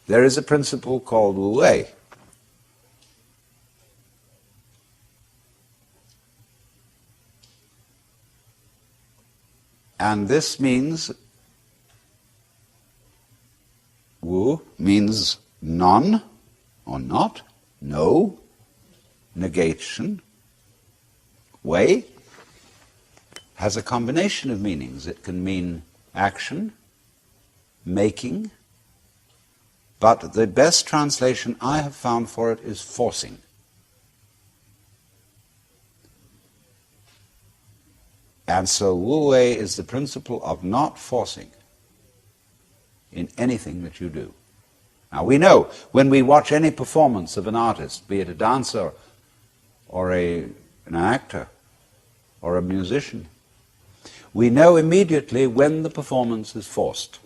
there is a principle called Wu Wei. And this means, Wu means none or not, no, negation. Wei has a combination of meanings. It can mean action, making, but the best translation I have found for it is forcing. And so Wu Wei is the principle of not forcing in anything that you do. Now we know when we watch any performance of an artist, be it a dancer or an actor or a musician, we know immediately when the performance is forced.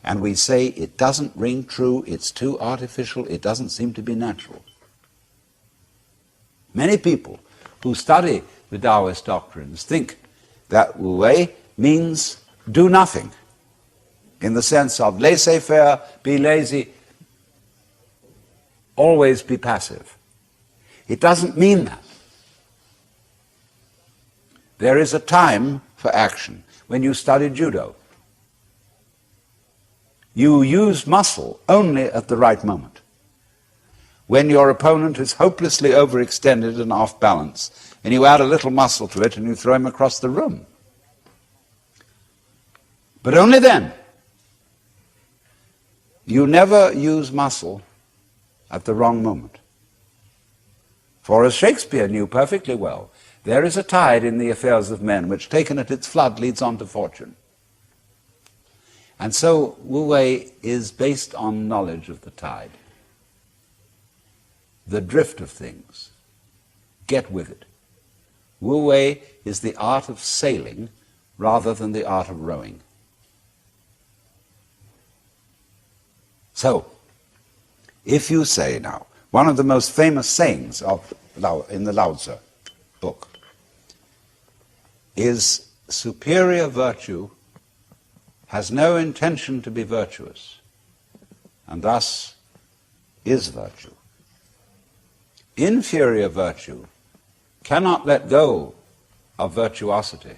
And we say it doesn't ring true, it's too artificial, it doesn't seem to be natural. Many people who study the Taoist doctrines think that Wu Wei means do nothing, in the sense of laissez-faire, be lazy, always be passive. It doesn't mean that. There is a time for action. When you study judo, you use muscle only at the right moment. When your opponent is hopelessly overextended and off balance, and you add a little muscle to it and you throw him across the room. But only then. You never use muscle at the wrong moment. For as Shakespeare knew perfectly well, there is a tide in the affairs of men which, taken at its flood, leads on to fortune. And so Wu Wei is based on knowledge of the tide, the drift of things. Get with it. Wu Wei is the art of sailing rather than the art of rowing. So, if you say now, one of the most famous sayings in the Lao Tzu book is superior virtue has no intention to be virtuous, and thus is virtue. Inferior virtue cannot let go of virtuosity,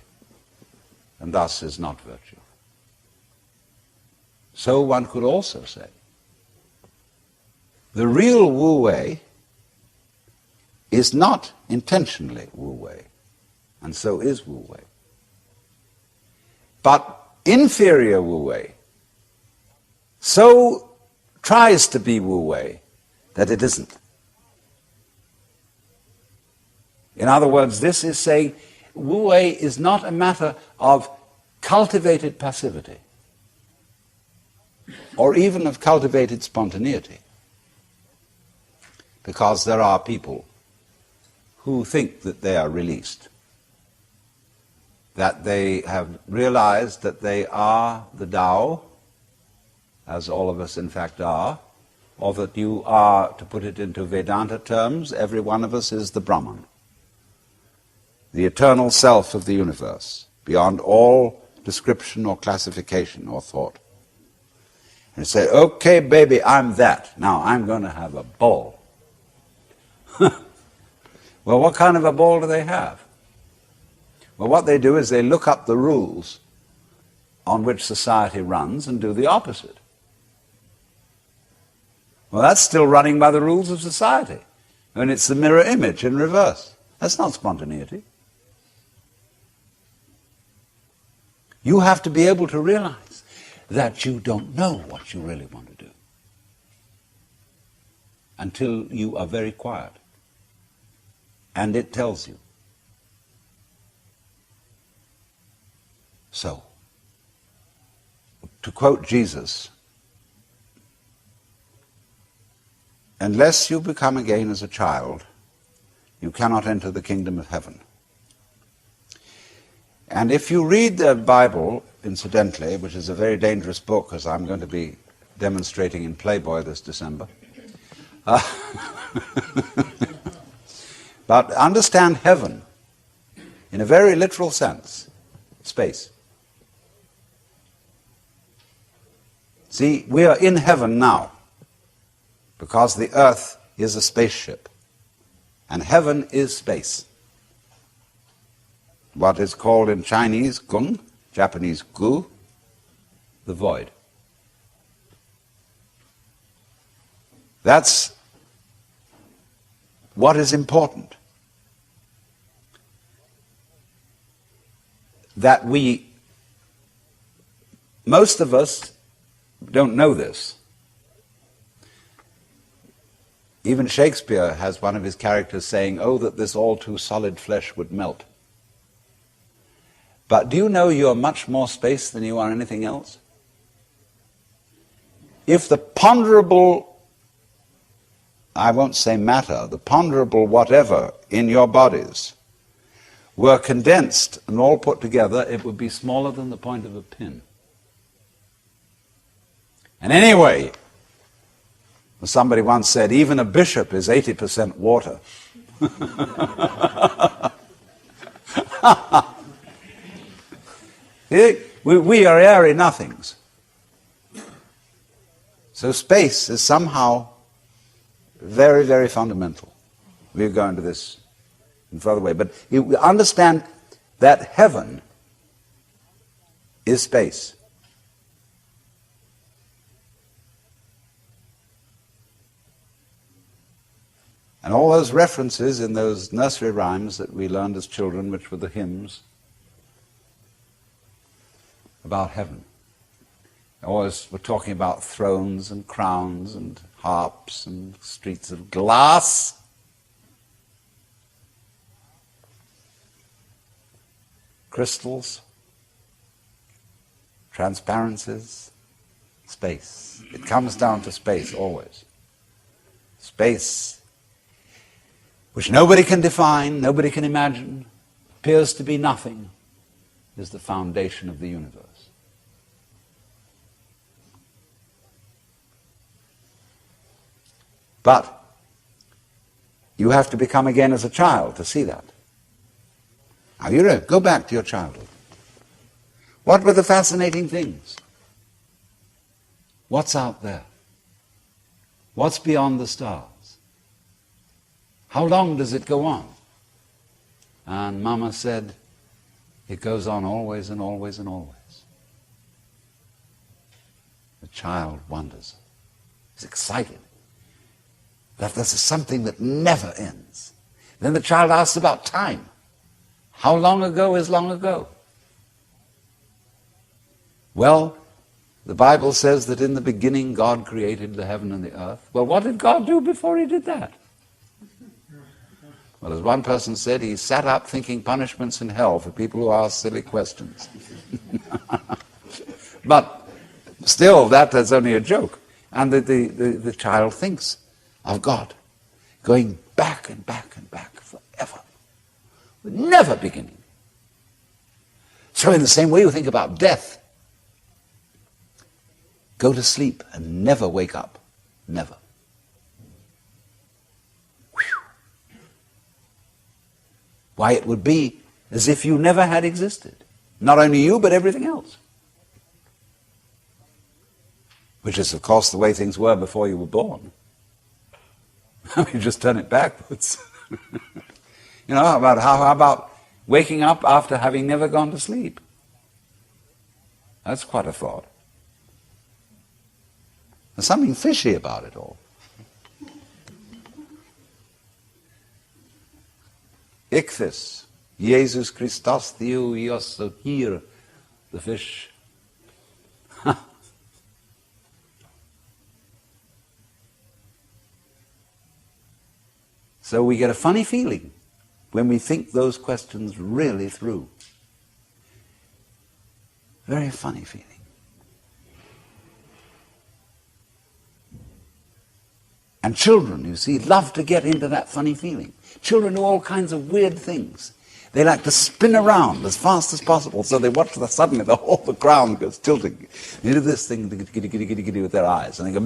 and thus is not virtue. So one could also say, the real Wu Wei is not intentionally Wu Wei, and so is Wu Wei. But inferior Wu Wei so tries to be Wu Wei that it isn't. In other words, this is saying Wu Wei is not a matter of cultivated passivity or even of cultivated spontaneity, because there are people who think that they are released, that they have realized that they are the Tao, as all of us in fact are, or that you are, to put it into Vedanta terms, every one of us is the Brahman, the eternal self of the universe, beyond all description or classification or thought. And say, okay, baby, I'm that. Now I'm going to have a ball. Well, what kind of a ball do they have? Well, what they do is they look up the rules on which society runs and do the opposite. Well, that's still running by the rules of society. And it's the mirror image in reverse. That's not spontaneity. You have to be able to realize that you don't know what you really want to do until you are very quiet. And it tells you. So, to quote Jesus, unless you become again as a child, you cannot enter the kingdom of heaven. And if you read the Bible, incidentally, which is a very dangerous book, as I'm going to be demonstrating in Playboy this December, but understand heaven in a very literal sense, space. See, we are in heaven now. because the earth is a spaceship, and heaven is space. What is called in Chinese gung, Japanese gu, the void. That's what is important. That most of us don't know this. Even Shakespeare has one of his characters saying, "Oh, that this all too solid flesh would melt." But do you know you're much more space than you are anything else? If the ponderable, I won't say matter, the ponderable whatever in your bodies were condensed and all put together, it would be smaller than the point of a pin. And anyway, somebody once said, even a bishop is 80% water. We are airy nothings. So space is somehow very, very fundamental. We'll go into this in further way. But you understand that heaven is space. And all those references in those nursery rhymes that we learned as children, which were the hymns about heaven. Always we're talking about thrones and crowns and harps and streets of glass. Crystals, transparencies, space. It comes down to space always. Space, which nobody can define, nobody can imagine, appears to be nothing, is the foundation of the universe. But you have to become again as a child to see that. Now you go back to your childhood. What were the fascinating things? What's out there? What's beyond the stars? How long does it go on? And Mama said, it goes on always and always and always. The child wonders. He's excited that this is something that never ends. Then the child asks about time. How long ago is long ago? Well, the Bible says that in the beginning God created the heaven and the earth. Well, what did God do before he did that? Well, as one person said, he sat up thinking punishments in hell for people who ask silly questions. But still, that's only a joke. And the child thinks of God going back and back and back forever, with never beginning. So in the same way you think about death. Go to sleep and never wake up. Never. Why, it would be as if you never had existed. Not only you, but everything else. Which is, of course, the way things were before you were born. You just turn it backwards. How about waking up after having never gone to sleep? That's quite a thought. There's something fishy about it all. Ichthys, Jesus Christus Theo Ios, here, the fish. So we get a funny feeling when we think those questions really through. Very funny feeling. And children, you see, love to get into that funny feeling. Children do all kinds of weird things. They like to spin around as fast as possible, so they watch suddenly the whole ground goes tilting. They do this thing with their eyes, and they go,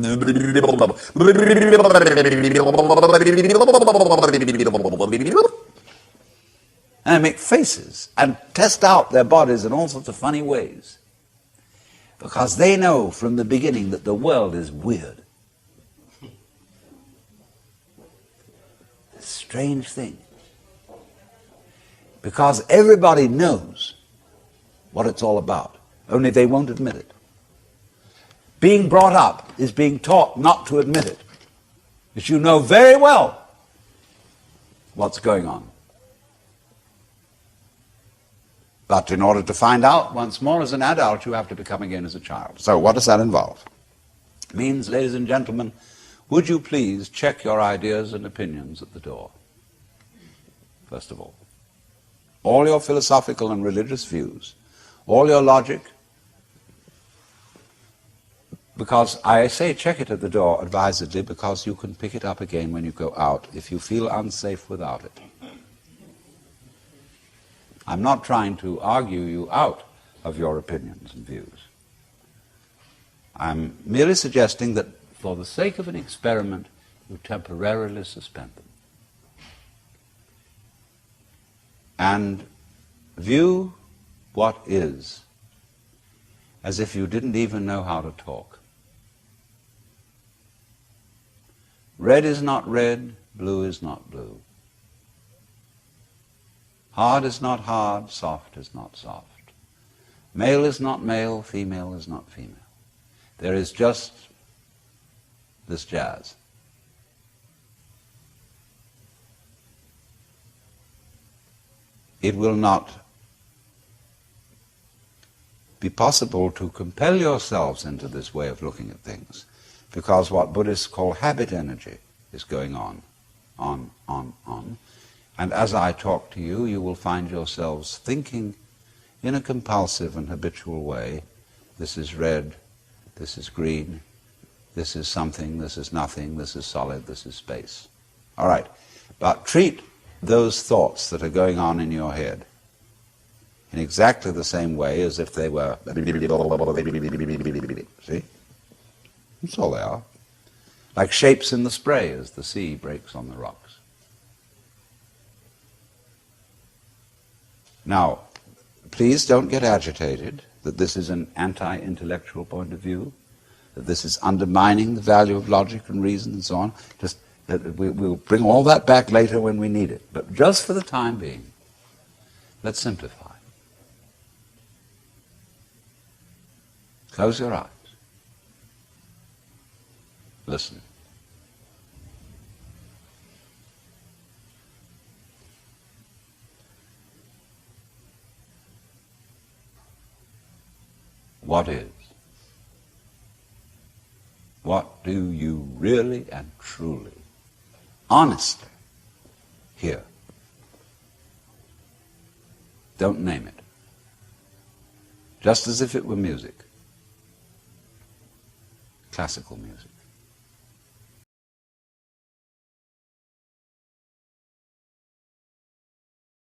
and they make faces and test out their bodies in all sorts of funny ways, because they know from the beginning that the world is weird. Strange thing. Because everybody knows what it's all about, only they won't admit it. Being brought up is being taught not to admit it, because you know very well what's going on. But in order to find out once more as an adult, you have to become again as a child. So what does that involve? It means, ladies and gentlemen, would you please check your ideas and opinions at the door, first of all. All your philosophical and religious views, all your logic, because I say check it at the door advisedly, because you can pick it up again when you go out if you feel unsafe without it. I'm not trying to argue you out of your opinions and views. I'm merely suggesting that for the sake of an experiment, you temporarily suspend them. And view what is as if you didn't even know how to talk. Red is not red, blue is not blue. Hard is not hard, soft is not soft. Male is not male, female is not female. There is just this jazz. It will not be possible to compel yourselves into this way of looking at things, because what Buddhists call habit energy is going on. And as I talk to you, you will find yourselves thinking in a compulsive and habitual way, this is red, this is green, this is something, this is nothing, this is solid, this is space. All right, but treat those thoughts that are going on in your head in exactly the same way as if they were, see? That's all they are. Like shapes in the spray as the sea breaks on the rocks. Now, please don't get agitated that this is an anti-intellectual point of view, that this is undermining the value of logic and reason and so on. Just that we'll bring all that back later when we need it. But just for the time being, let's simplify. Close your eyes. Listen. What is? What do you really and truly, honestly, hear? Don't name it. Just as if it were music. Classical music.